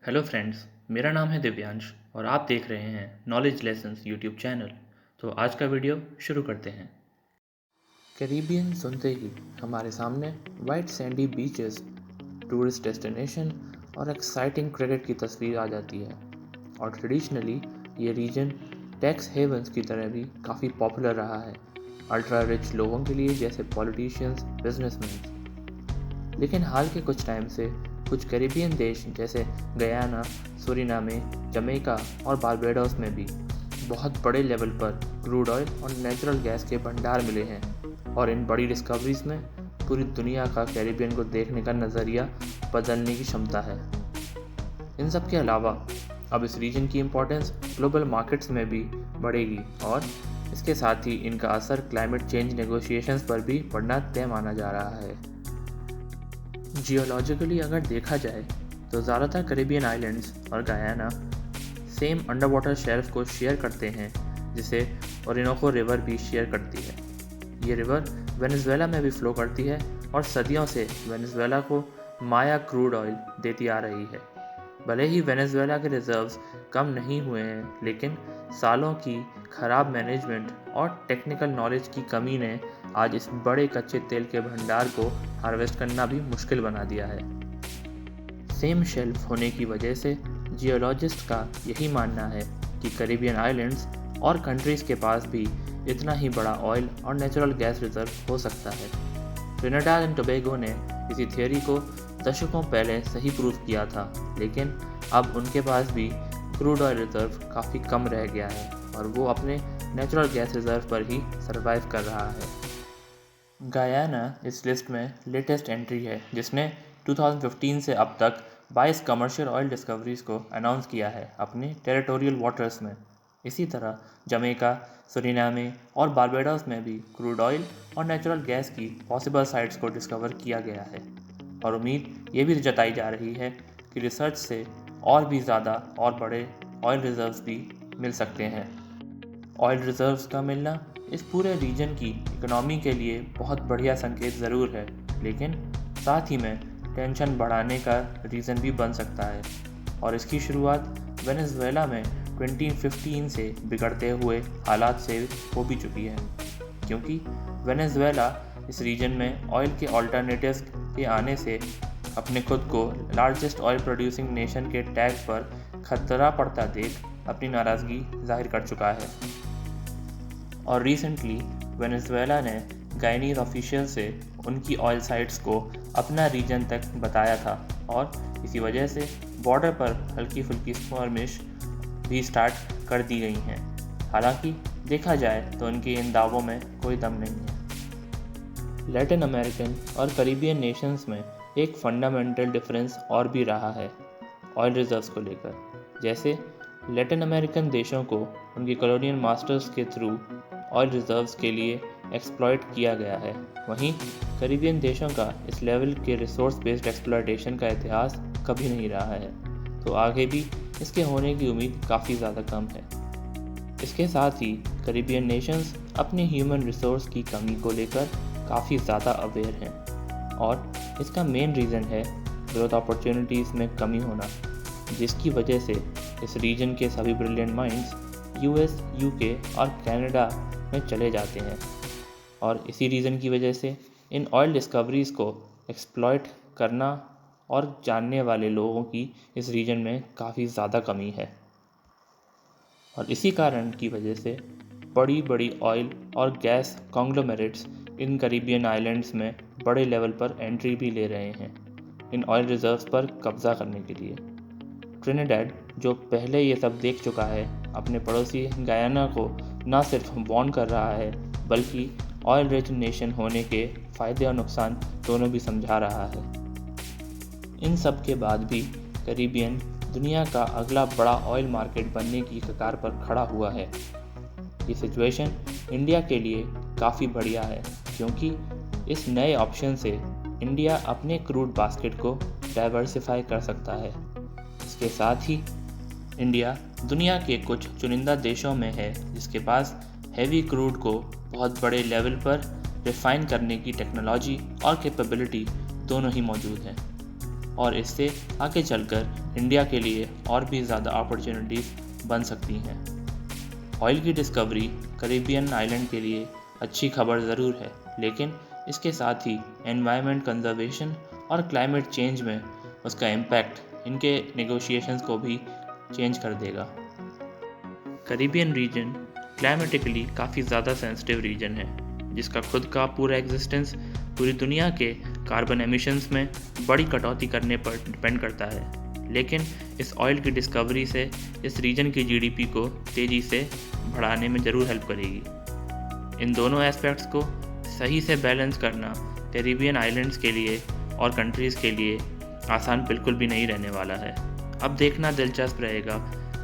Hello friends, मेरा नाम है दिव्यांश और आप देख रहे हैं नॉलेज लेसन्स यूट्यूब चैनल। तो आज का वीडियो शुरू करते हैं। कैरिबियन सुनते ही हमारे सामने white Sandy beaches, tourist destination और एक्साइटिंग क्रिकेट की तस्वीर आ जाती है। और ट्रेडिशनली ये रीजन टैक्स हेवन्स की तरह भी काफ़ी पॉपुलर रहा है, अल्ट्रा रिच लोगों के लिए जैसे पॉलिटिशियंस, बिजनेसमैन। लेकिन हाल के कुछ टाइम से कुछ कैरिबियन देश जैसे गयाना, सूरिनामे, जमैका और बारबाडोस में भी बहुत बड़े लेवल पर क्रूड ऑयल और नेचुरल गैस के भंडार मिले हैं। और इन बड़ी डिस्कवरीज में पूरी दुनिया का कैरिबियन को देखने का नज़रिया बदलने की क्षमता है। इन सब के अलावा अब इस रीजन की इम्पोर्टेंस ग्लोबल मार्केट्स में भी बढ़ेगी और इसके साथ ही इनका असर क्लाइमेट चेंज नेगोशिएशंस पर भी पड़ना तय माना जा रहा है। जियोलॉजिकली अगर देखा जाए तो ज़्यादातर कैरिबियन आइलैंड्स और Guyana same under water shelf को शेयर करते हैं, जिसे ओरिनोको रिवर भी शेयर करती है। ये रिवर वेनेजुएला में भी फ्लो करती है और सदियों से वेनेजुएला को माया क्रूड ऑयल देती आ रही है। भले ही वेनेजुएला के रिजर्व्स कम नहीं हुए हैं, लेकिन सालों की खराब मैनेजमेंट और टेक्निकल नॉलेज की कमी ने आज इस बड़े कच्चे तेल के भंडार को हार्वेस्ट करना भी मुश्किल बना दिया है। सेम शेल्फ होने की वजह से जियोलॉजिस्ट का यही मानना है कि कैरिबियन आइलैंड्स और कंट्रीज़ के पास भी इतना ही बड़ा ऑयल और नेचुरल गैस रिजर्व हो सकता है। ट्रिनिडाद एंड टोबैगो ने इसी थियोरी को दशकों पहले सही प्रूव किया था, लेकिन अब उनके पास भी क्रूड ऑयल रिजर्व काफ़ी कम रह गया है और वो अपने नेचुरल गैस रिजर्व पर ही सर्वाइव कर रहा है। गयाना इस लिस्ट में लेटेस्ट एंट्री है, जिसने 2015 से अब तक 22 कमर्शियल ऑयल डिस्कवरीज को अनाउंस किया है अपने टेरिटोरियल वाटर्स में। इसी तरह जमैका, सूरिनामे और बारबाडोस में भी क्रूड ऑयल और नेचुरल गैस की पॉसिबल साइट्स को डिस्कवर किया गया है और उम्मीद ये भी जताई जा रही है कि रिसर्च से और भी ज़्यादा और बड़े ऑयल रिजर्व्स भी मिल सकते हैं। ऑयल रिजर्व्स का मिलना इस पूरे रीजन की इकोनॉमी के लिए बहुत बढ़िया संकेत ज़रूर है, लेकिन साथ ही में टेंशन बढ़ाने का रीज़न भी बन सकता है। और इसकी शुरुआत वेनेजुएला में 2015 से बिगड़ते हुए हालात से हो भी चुकी है, क्योंकि वेनेजुएला इस रीजन में ऑयल के ऑल्टरनेटिव्स के आने से अपने खुद को लार्जेस्ट ऑयल प्रोड्यूसिंग नेशन के टैग पर खतरा पड़ता देख अपनी नाराज़गी जाहिर कर चुका है। और रिसेंटली वेनेजुएला ने गायनीज ऑफिशियल से उनकी ऑयल साइट्स को अपना रीजन तक बताया था और इसी वजह से बॉर्डर पर हल्की फुल्की स्पर्मिश भी स्टार्ट कर दी गई हैं। हालांकि देखा जाए तो उनके इन दावों में कोई दम नहीं है। लैटिन अमेरिकन और कैरिबियन नेशंस में एक फंडामेंटल डिफरेंस और भी रहा है ऑयल रिजर्व्स को लेकर। जैसे लैटिन अमेरिकन देशों को उनके कॉलोनियल मास्टर्स के थ्रू ऑयल रिजर्व्स के लिए एक्सप्लॉइट किया गया है, वहीं कैरिबियन देशों का इस लेवल के रिसोर्स बेस्ड एक्सप्लॉयटेशन का इतिहास कभी नहीं रहा है, तो आगे भी इसके होने की उम्मीद काफ़ी ज़्यादा कम है। इसके साथ ही कैरिबियन नेशंस अपने ह्यूमन रिसोर्स की कमी को लेकर काफ़ी ज़्यादा अवेयर हैं और इसका मेन रीज़न है ग्रोथ अपॉर्चुनिटीज़ में कमी होना, जिसकी वजह से इस रीजन के सभी ब्रिलियंट माइंड्स यूएस, यूके और कनाडा में चले जाते हैं। और इसी रीज़न की वजह से इन ऑयल डिस्कवरीज़ को एक्सप्लॉइट करना और जानने वाले लोगों की इस रीजन में काफ़ी ज़्यादा कमी है। और इसी कारण की वजह से बड़ी बड़ी ऑयल और गैस कॉन्ग्लोमेरेट्स इन कैरिबियन आइलैंड्स में बड़े लेवल पर एंट्री भी ले रहे हैं इन ऑयल रिजर्व्स पर कब्जा करने के लिए। ट्रिनिडाड, जो पहले ये सब देख चुका है, अपने पड़ोसी गयाना को न सिर्फ वार्न कर रहा है, बल्कि ऑयल रिच नेशन होने के फ़ायदे और नुकसान दोनों भी समझा रहा है। इन सब के बाद भी कैरिबियन दुनिया का अगला बड़ा ऑयल मार्केट बनने की कगार पर खड़ा हुआ है। ये सिचुएशन इंडिया के लिए काफ़ी बढ़िया है, क्योंकि इस नए ऑप्शन से इंडिया अपने क्रूड बास्केट को डाइवर्सिफाई कर सकता है। इसके साथ ही इंडिया दुनिया के कुछ चुनिंदा देशों में है जिसके पास हैवी क्रूड को बहुत बड़े लेवल पर रिफाइन करने की टेक्नोलॉजी और कैपेबिलिटी दोनों ही मौजूद हैं। और इससे आगे चलकर इंडिया के लिए और भी ज़्यादा अपॉर्चुनिटीज़ बन सकती हैं। ऑयल की डिस्कवरी कैरिबियन आइलैंड के लिए अच्छी खबर ज़रूर है, लेकिन इसके साथ ही एनवायरनमेंट कंजर्वेशन और क्लाइमेट चेंज में उसका इम्पैक्ट इनके नेगोशिएशंस को भी चेंज कर देगा। कैरिबियन रीजन क्लाइमेटिकली काफ़ी ज़्यादा सेंसिटिव रीजन है, जिसका खुद का पूरा एग्जिस्टेंस पूरी दुनिया के कार्बन एमिशंस में बड़ी कटौती करने पर डिपेंड करता है। लेकिन इस ऑयल की डिस्कवरी से इस रीजन की जीडीपी को तेज़ी से बढ़ाने में ज़रूर हेल्प करेगी। इन दोनों एस्पेक्ट्स को सही से बैलेंस करना कैरिबियन आइलैंड्स के लिए और कंट्रीज़ के लिए आसान बिल्कुल भी नहीं रहने वाला है। अब देखना दिलचस्प रहेगा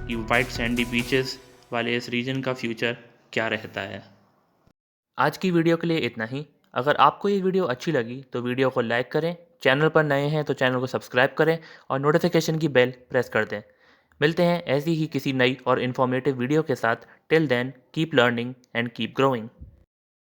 कि वाइट सैंडी बीचेस वाले इस रीजन का फ्यूचर क्या रहता है। आज की वीडियो के लिए इतना ही। अगर आपको ये वीडियो अच्छी लगी तो वीडियो को लाइक करें, चैनल पर नए हैं तो चैनल को सब्सक्राइब करें और नोटिफिकेशन की बेल प्रेस कर दें। मिलते हैं ऐसी ही किसी नई और इन्फॉर्मेटिव वीडियो के साथ। Till then keep learning and keep growing.